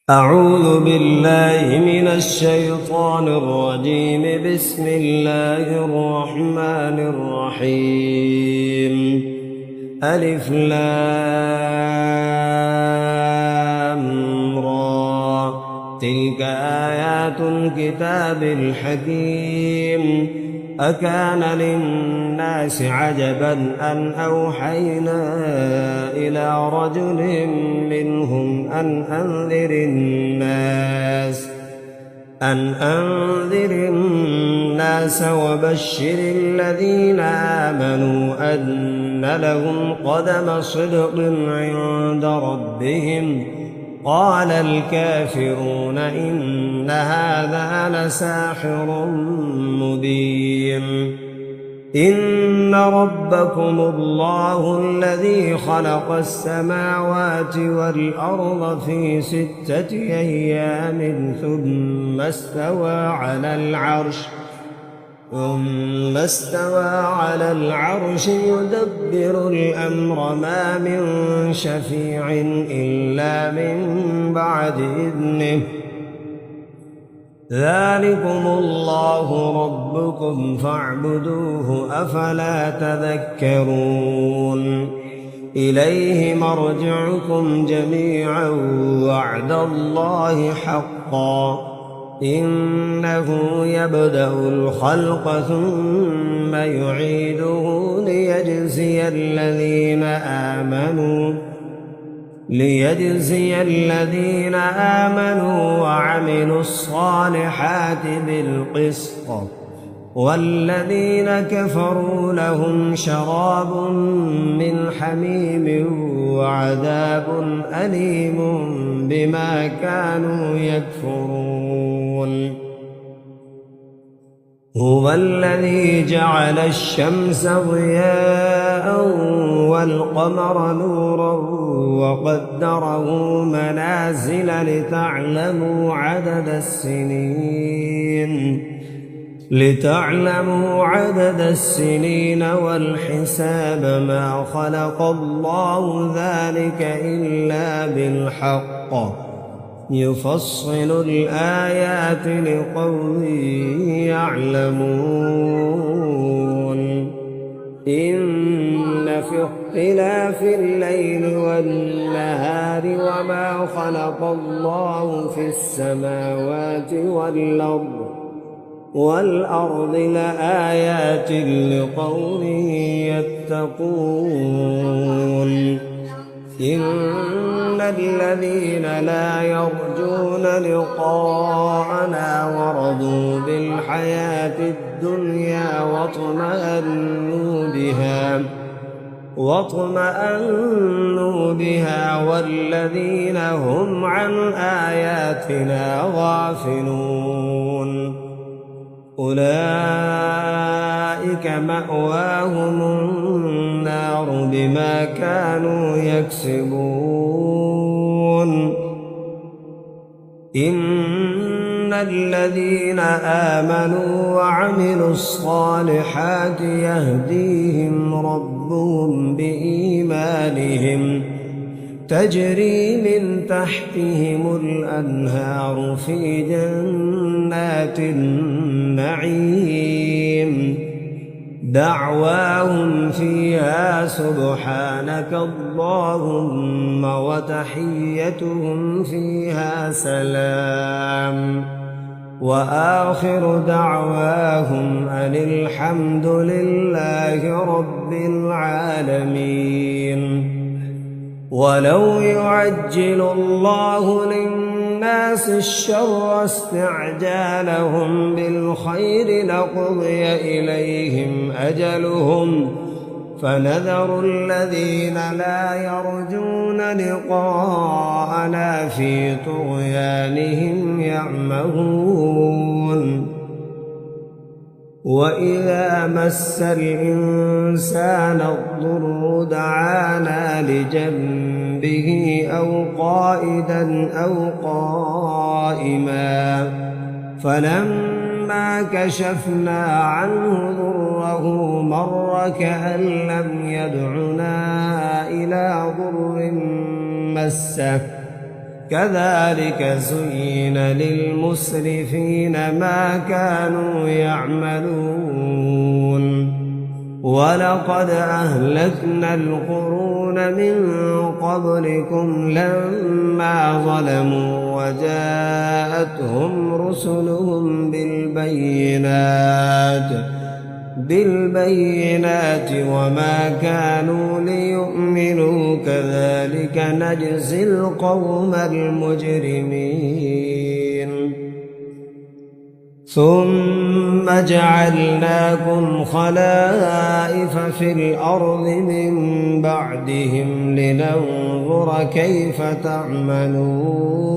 أعوذ بالله من الشيطان الرجيم. بسم الله الرحمن الرحيم. ألف لام را، تلك آيات الكتاب الحكيم. أكان للناس عجبا أن أوحينا إلى رجل منهم أن أنذر الناس وبشر الذين آمنوا أن لهم قدم صدق عند ربهم. قال الكافرون إن هذا لساحر مبين. إن ربكم الله الذي خلق السماوات والأرض في 6 أيام ثم استوى على العرش يدبر الأمر ما من شفيع إلا من بعد إذنه. ذلكم الله ربكم فاعبدوه أفلا تذكرون. إليه مرجعكم جميعا وعد الله حقا. إنه يبدأ الخلق ثم يعيده ليجزي الذين آمنوا وعملوا الصالحات بالقسط، والذين كفروا لهم شراب من حميم وعذاب أليم بما كانوا يكفرون. هو الذي جعل الشمس ضياء والقمر نورا وقدره منازل لتعلموا عدد السنين والحساب. ما خلق الله ذلك إلا بالحق، يفصل الآيات لقوم يعلمون. إن في اختلاف الليل والنهار وما خلق الله في السماوات والأرض لآيات لقوم يتقون. إن الذين لا يرجون لقاءنا ورضوا بالحياة الدنيا واطمأنوا بها والذين هم عن آياتنا غافلون أولئك مأواهم النار بما كانوا يكسبون. إن الذين آمنوا وعملوا الصالحات يهديهم ربهم بإيمانهم، تجري من تحتهم الأنهار في جنات النعيم. دعواهم فيها سبحانك اللهم وتحيتهم فيها سلام. وآخر دعواهم أن الحمد لله رب العالمين. ولو يعجل الله للناس الشر استعجالهم بالخير لقضي إليهم أجلهم، فنذر الذين لا يرجون لقاءنا في طغيانهم يعمهون. وإذا مس الإنسان الضر دعانا لجنبه أو قائدا أو قائما، فلما كشفنا عنه ضره مر كأن لم يدعنا إلى ضر مسه كذلك زين للمسرفين ما كانوا يعملون ولقد أهلكنا القرون من قبلكم لما ظلموا وجاءتهم رسلهم بالبينات وما كانوا ليؤمنوا كذلك نجزي القوم المجرمين ثم جعلناكم خلائف في الأرض من بعدهم لننظر كيف تعملون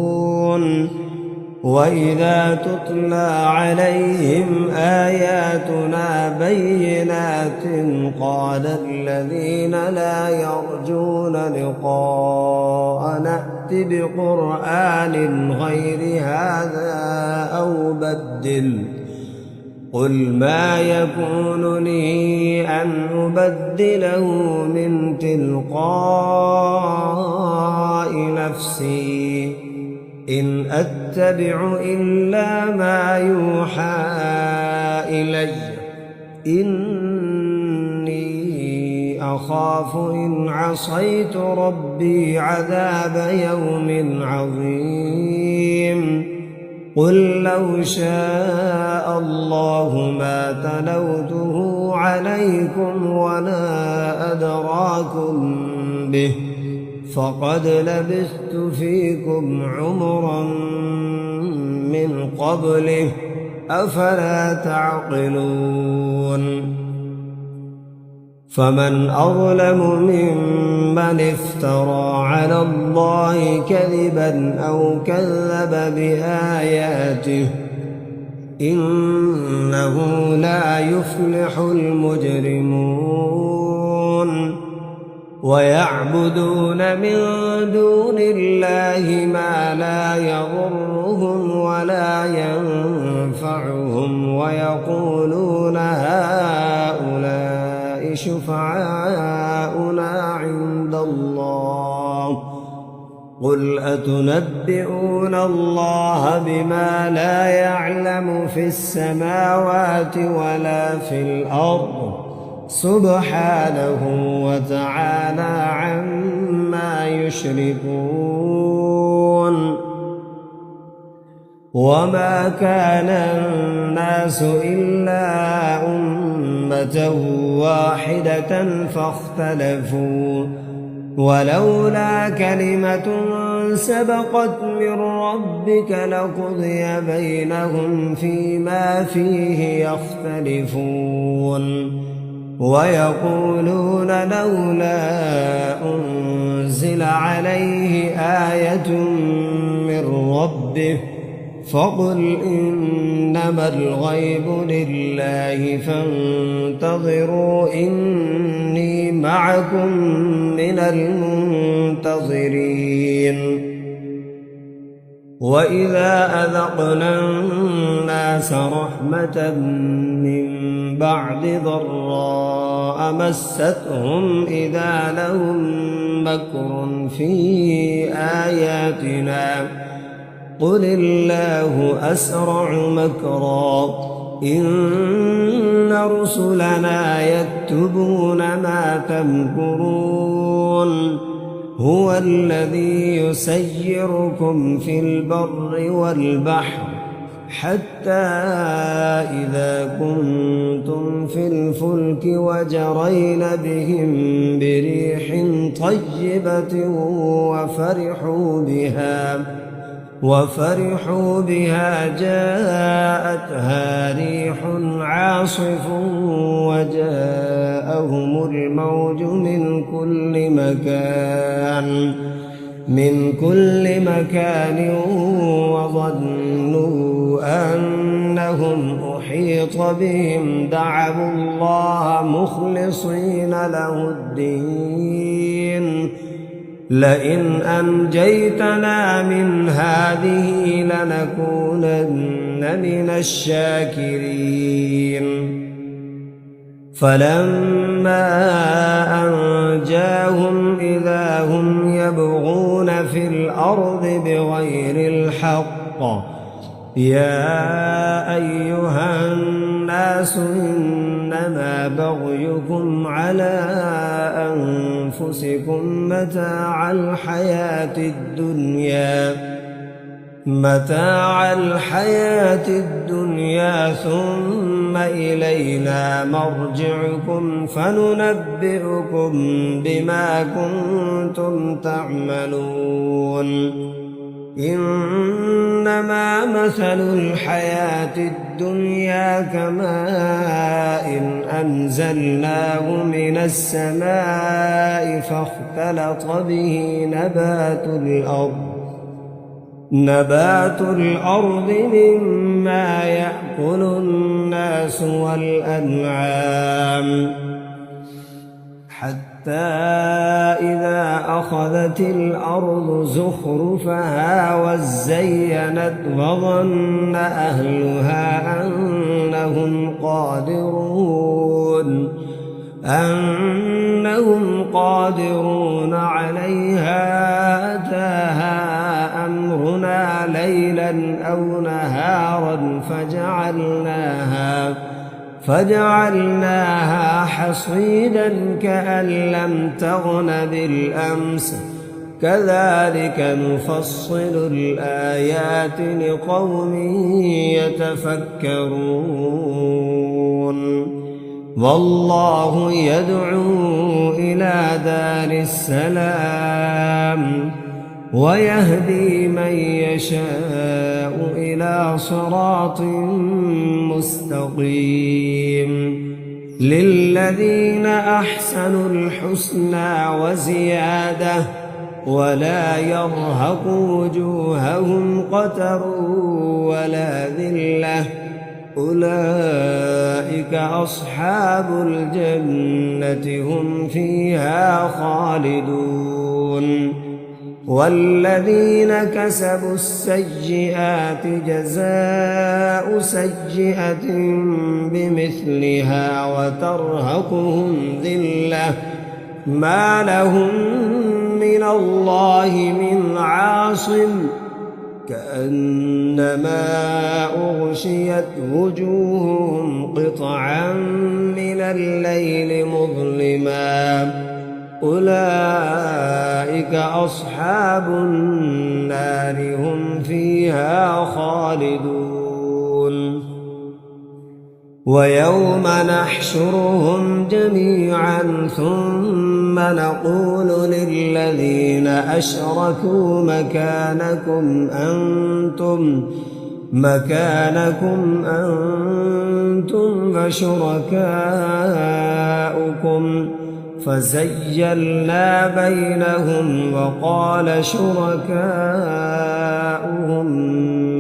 وإذا تتلى عليهم آياتنا بينات قال الذين لا يرجون لقاءنا ائت بقرآن غير هذا أو بدل قل ما يكون لي أن أبدله من تلقاء نفسي إن أتبع إلا ما يوحى إلي إني أخاف إن عصيت ربي عذاب يوم عظيم قل لو شاء الله ما تلوته عليكم ولا أدراكم به فقد لبثت فيكم عمرا من قبله أفلا تعقلون فمن أظلم ممن افترى على الله كذبا أو كذب بآياته إنه لا يفلح المجرمون ويعبدون من دون الله ما لا يضرهم ولا ينفعهم ويقولون هؤلاء شفعاؤنا عند الله قل أتنبئون الله بما لا يعلم في السماوات ولا في الأرض سبحانه وتعالى عما يشركون وما كان الناس إلا أمة واحدة فاختلفوا ولولا كلمة سبقت من ربك لقضي بينهم فيما فيه يختلفون ويقولون لولا أنزل عليه آية من ربه فقل إنما الغيب لله فانتظروا إني معكم من المنتظرين وإذا أذقنا الناس رحمة من بعد ضراء مستهم إذا لهم مكر في آياتنا قل الله أسرع مكرا إن رسلنا يكتبون ما تمكرون هو الذي يسيركم في البر والبحر حتى إذا كنتم في الفلك وجرين بهم بريح طيبة وفرحوا بها جاءتها ريح عاصف وجاءهم الموج من كل مكان وظنوا أنهم أحيط بهم دعوا الله مخلصين له الدين لئن أنجيتنا من هذه لنكونن من الشاكرين فلما أنجاهم إذا هم يبغون في الأرض بغير الحق. يا أيها الناس إنما بغيكم على أنفسكم متاع الحياة الدنيا ثم إلينا مرجعكم فننبئكم بما كنتم تعملون. إنما مثل الحياة الدنيا كماء أنزلناه من السماء فاختلط به نبات الأرض مما يأكل الناس والأنعام حتى إذا أخذت الأرض زخرفها وزينت وظن أهلها أنهم قادرون عليها أتاها أمرنا ليلا أو نهارا فجعلناها حصيدا كأن لم تغن بالأمس كذلك نفصل الآيات لقوم يتفكرون. والله يدعو إلى دار السلام ويهدي من يشاء إلى صراط مستقيم. للذين أحسنوا الحسنى وزيادة ولا يرهق وجوههم قتر ولا ذلة أولئك أصحاب الجنة هم فيها خالدون. والذين كسبوا السيئات جزاء سيئة بمثلها وترهقهم ذلة ما لهم من الله من عاصم كأنما أغشيت وجوههم قطعا من الليل مظلما أولئك أصحاب النار هم فيها خالدون. ويوم نحشرهم جميعا ثم نقول للذين أشركوا مكانكم أنتم وشركاؤكم فزيلنا بينهم وقال شركاؤهم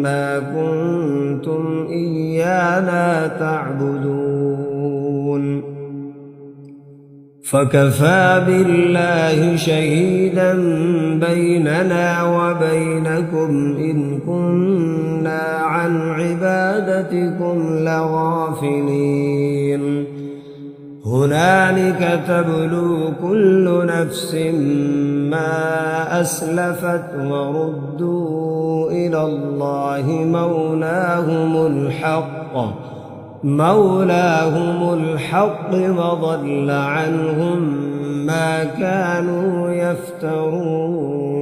ما كنتم إيانا تعبدون فكفى بالله شهيدا بيننا وبينكم إن كنا عن عبادتكم لغافلين. هنالك تبلو كل نفس ما أسلفت وردوا إلى الله مولاهم الحق وضل عنهم ما كانوا يفترون.